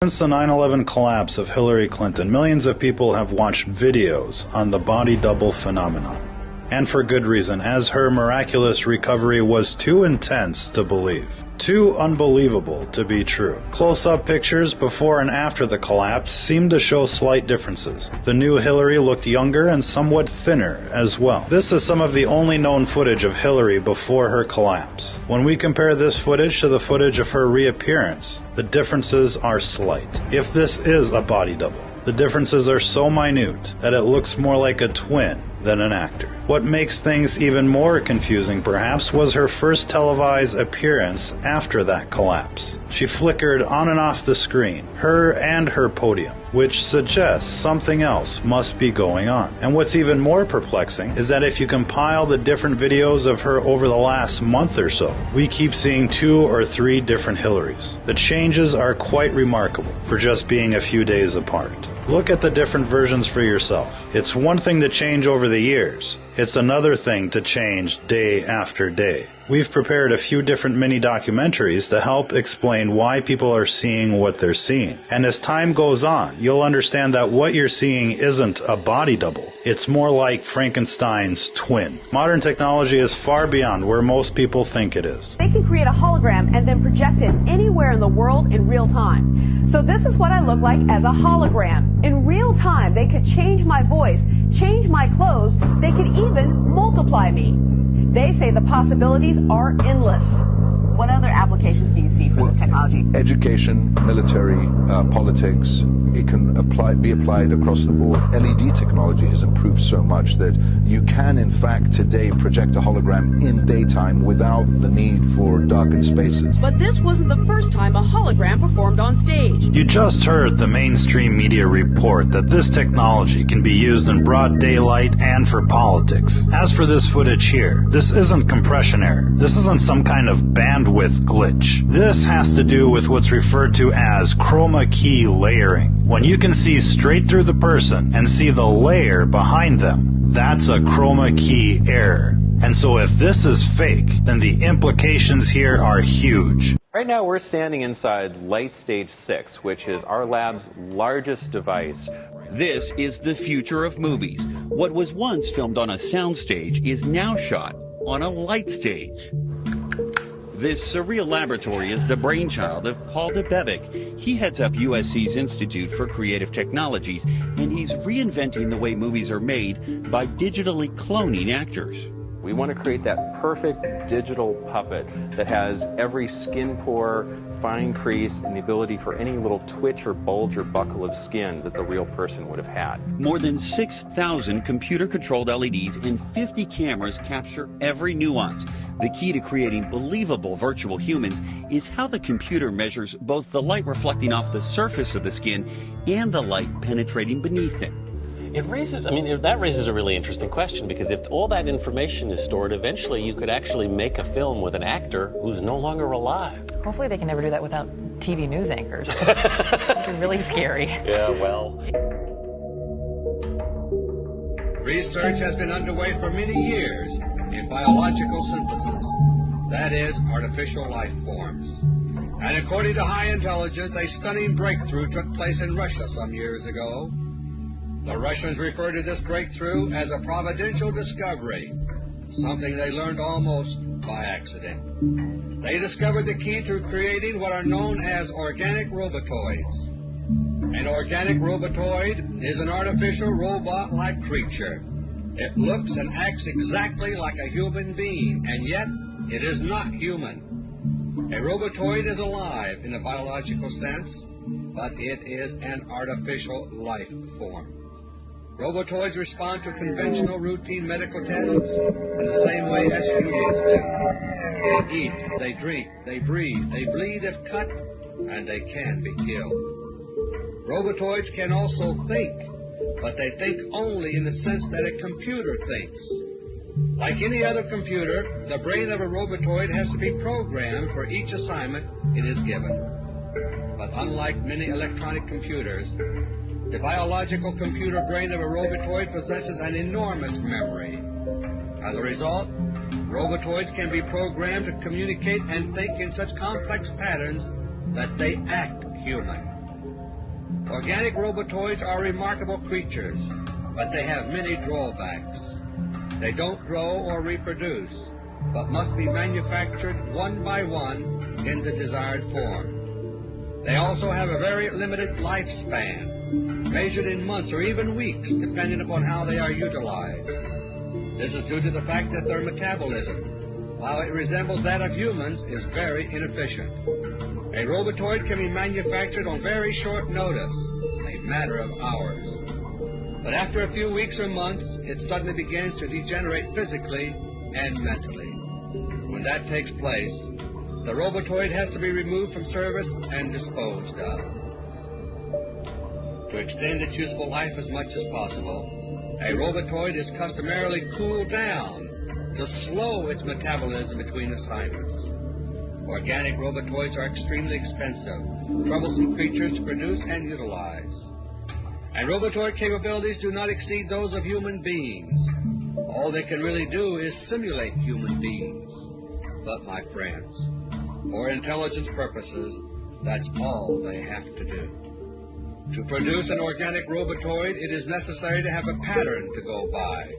Since the 9/11 collapse of Hillary Clinton, millions of people have watched videos on the body double phenomenon. And for good reason, as her miraculous recovery was too intense to believe. Too unbelievable to be true. Close-up pictures before and after the collapse seem to show slight differences. The new Hillary looked younger and somewhat thinner as well. This is some of the only known footage of Hillary before her collapse. When we compare this footage to the footage of her reappearance, the differences are slight. If this is a body double, the differences are so minute that it looks more like a twin than an actor. What makes things even more confusing, perhaps, was her first televised appearance after that collapse. She flickered on and off the screen, her and her podium, which suggests something else must be going on. And what's even more perplexing is that if you compile the different videos of her over the last month or so, we keep seeing 2 or 3 different Hillarys. The changes are quite remarkable for just being a few days apart. Look at the different versions for yourself. It's one thing to change over the years. It's another thing to change day after day. We've prepared a few different mini documentaries to help explain why people are seeing what they're seeing. And as time goes on, you'll understand that what you're seeing isn't a body double. It's more like Frankenstein's twin. Modern technology is far beyond where most people think it is. They can create a hologram and then project it anywhere in the world in real time. So this is what I look like as a hologram. In real time, they could change my voice, change my clothes, they could even multiply me. They say the possibilities are endless. What other applications do you see for this technology? Education, military, politics. It can be applied across the board. LED technology has improved so much that you can, in fact, today project a hologram in daytime without the need for darkened spaces. But this wasn't the first time a hologram performed on stage. You just heard the mainstream media report that this technology can be used in broad daylight and for politics. As for this footage here, this isn't compression error. This isn't some kind of bandwidth glitch. This has to do with what's referred to as chroma key layering. When you can see straight through the person and see the layer behind them, that's a chroma key error. And so if this is fake, then the implications here are huge. Right now we're standing inside Light Stage 6, which is our lab's largest device. This is the future of movies. What was once filmed on a soundstage is now shot on a light stage. This surreal laboratory is the brainchild of Paul Debevic. He heads up USC's Institute for Creative Technologies, and he's reinventing the way movies are made by digitally cloning actors. We want to create that perfect digital puppet that has every skin pore, fine crease, and the ability for any little twitch or bulge or buckle of skin that the real person would have had. More than 6,000 computer-controlled LEDs and 50 cameras capture every nuance. The key to creating believable virtual humans is how the computer measures both the light reflecting off the surface of the skin and the light penetrating beneath it. That raises a really interesting question, because if all that information is stored, eventually you could actually make a film with an actor who's no longer alive. Hopefully they can never do that without TV news anchors. It's really scary. Yeah, well. Research has been underway for many years in biological synthesis, that is, artificial life forms. And according to High Intelligence, a stunning breakthrough took place in Russia some years ago. The Russians refer to this breakthrough as a providential discovery, something they learned almost by accident. They discovered the key to creating what are known as organic robotoids. An organic robotoid is an artificial robot-like creature. It looks and acts exactly like a human being, and yet it is not human. A robotoid is alive in a biological sense, but it is an artificial life form. Robotoids respond to conventional routine medical tests in the same way as humans do. They eat, they drink, they breathe, they bleed if cut, and they can be killed. Robotoids can also think, but they think only in the sense that a computer thinks. Like any other computer, the brain of a robotoid has to be programmed for each assignment it is given. But unlike many electronic computers, the biological computer brain of a robotoid possesses an enormous memory. As a result, robotoids can be programmed to communicate and think in such complex patterns that they act human. Organic robotoids are remarkable creatures, but they have many drawbacks. They don't grow or reproduce, but must be manufactured one by one in the desired form. They also have a very limited lifespan, measured in months or even weeks, depending upon how they are utilized. This is due to the fact that their metabolism, while it resembles that of humans, is very inefficient. A robotoid can be manufactured on very short notice, a matter of hours. But after a few weeks or months, it suddenly begins to degenerate physically and mentally. When that takes place, the robotoid has to be removed from service and disposed of. To extend its useful life as much as possible, a robotoid is customarily cooled down to slow its metabolism between assignments. Organic robotoids are extremely expensive, troublesome creatures to produce and utilize. And robotoid capabilities do not exceed those of human beings. All they can really do is simulate human beings. But my friends, for intelligence purposes, that's all they have to do. To produce an organic robotoid, it is necessary to have a pattern to go by.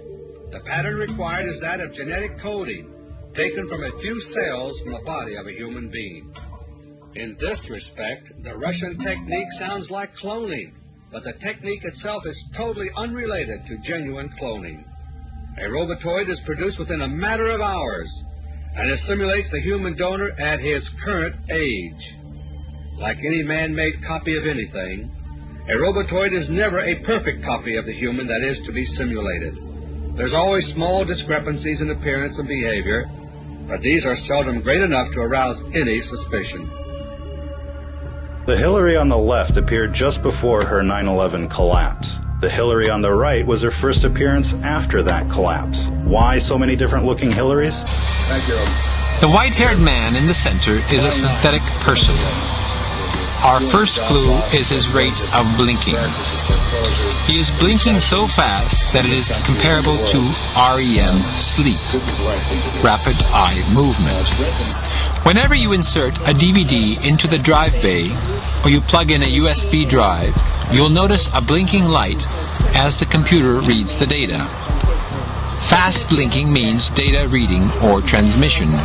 The pattern required is that of genetic coding, taken from a few cells from the body of a human being. In this respect, the Russian technique sounds like cloning, but the technique itself is totally unrelated to genuine cloning. A robotoid is produced within a matter of hours, and it simulates the human donor at his current age. Like any man-made copy of anything, a robotoid is never a perfect copy of the human that is to be simulated. There's always small discrepancies in appearance and behavior, but these are seldom great enough to arouse any suspicion. The Hillary on the left appeared just before her 9/11 collapse. The Hillary on the right was her first appearance after that collapse. Why so many different looking Hillarys? Thank you. The white-haired man in the center is a synthetic person. Our first clue is his rate of blinking. He is blinking so fast that it is comparable to REM sleep, rapid eye movement. Whenever you insert a DVD into the drive bay or you plug in a USB drive, you'll notice a blinking light as the computer reads the data. Fast blinking means data reading or transmission.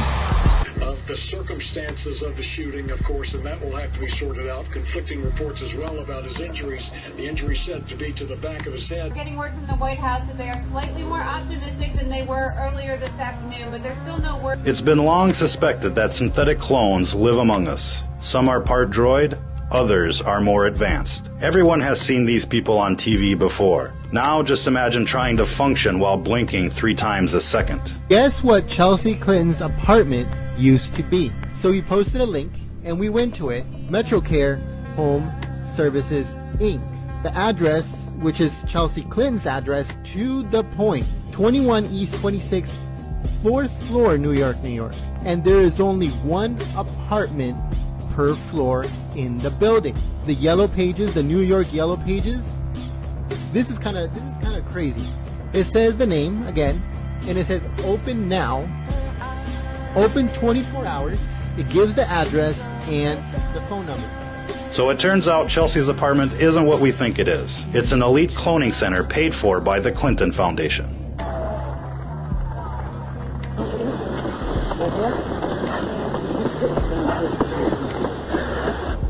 The circumstances of the shooting, of course, and that will have to be sorted out. Conflicting reports as well about his injuries. The injury said to be to the back of his head. We're getting word from the White House that they are slightly more optimistic than they were earlier this afternoon, but there's still no word. It's been long suspected that synthetic clones live among us. Some are part droid, others are more advanced. Everyone has seen these people on TV before. Now just imagine trying to function while blinking 3 times a second. Guess what Chelsea Clinton's apartment used to be? So we posted a link and we went to it. MetroCare Home Services Inc. The address, which is Chelsea Clinton's address, to the point. 21 East 26th, 4th floor, New York, New York. And there is only one apartment per floor in the building. The yellow pages, the New York yellow pages, this is kind of crazy. It says the name again, and it says open now, open 24 hours. It gives the address and the phone number. So it turns out Chelsea's apartment isn't what we think it is. It's an elite cloning center paid for by the Clinton Foundation.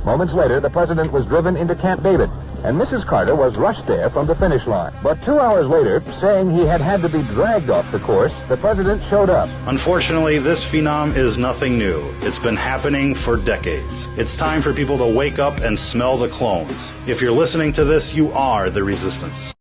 Moments later, the president was driven into Camp David, and Mrs. Carter was rushed there from the finish line. But 2 hours later, saying he had to be dragged off the course, the president showed up. Unfortunately, this phenom is nothing new. It's been happening for decades. It's time for people to wake up and smell the clones. If you're listening to this, you are the resistance.